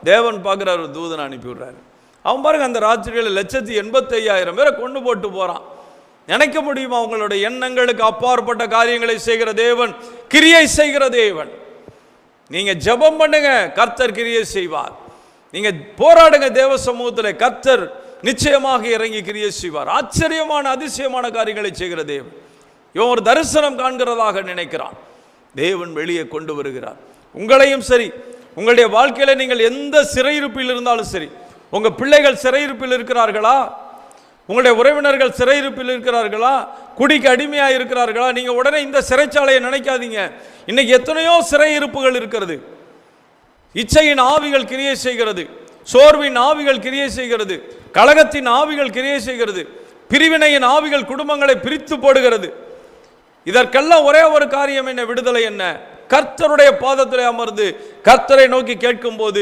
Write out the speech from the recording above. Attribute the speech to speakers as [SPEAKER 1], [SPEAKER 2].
[SPEAKER 1] தேவன் பார்க்குறாரு, ஒரு தூதனை அனுப்பி விடுறாரு. அவன் பாருங்க அந்த ராத்திரியில் 1,85,000 பேரை கொண்டு போட்டு போகிறான். நினைக்க முடியுமா? அவங்களுடைய எண்ணங்களுக்கு அப்பாற்பட்ட காரியங்களை செய்கிற தேவன், கிரியை செய்கிற தேவன். நீங்க ஜெபம் பண்ணுங்க, கர்த்தர் கிரியை செய்வார். நீங்க போராடுங்க தேவ சமூகத்தில், கர்த்தர் நிச்சயமாக இறங்கி கிரியை செய்வார். ஆச்சரியமான அதிசயமான காரியங்களை செய்கிற தேவன். இவன் ஒரு தரிசனம் காண்கிறதாக நினைக்கிறான். தேவன் வெளியே கொண்டு வருகிறார். உங்களையும் சரி, உங்களுடைய வாழ்க்கையில நீங்கள் எந்த சிறையிருப்பில் இருந்தாலும் சரி, உங்க பிள்ளைகள் சிறையிருப்பில் இருக்கிறார்களா, உங்களுடைய உறவினர்கள் சிறையிருப்பில் இருக்கிறார்களா, குடிக்கு அடிமையா இருக்கிறார்களா, நீங்க உடனே இந்த சிறைச்சாலையை நினைக்காதீங்க. இன்னைக்கு எத்தனையோ சிறையிருப்புகள் இருக்கிறது. இச்சையின் ஆவிகள் கிரியை செய்கிறது, சோர்வின் ஆவிகள் கிரியை செய்கிறது, கலகத்தின் ஆவிகள் கிரியை செய்கிறது, பிரிவினையின் ஆவிகள் குடும்பங்களை பிரித்து போடுகிறது. இதற்கெல்லாம் ஒரே ஒரு காரியம் என்ன? விடுதலை என்ன? கர்த்தருடைய பாதத்தில் அமர்ந்து கர்த்தரை நோக்கி கேட்கும் போது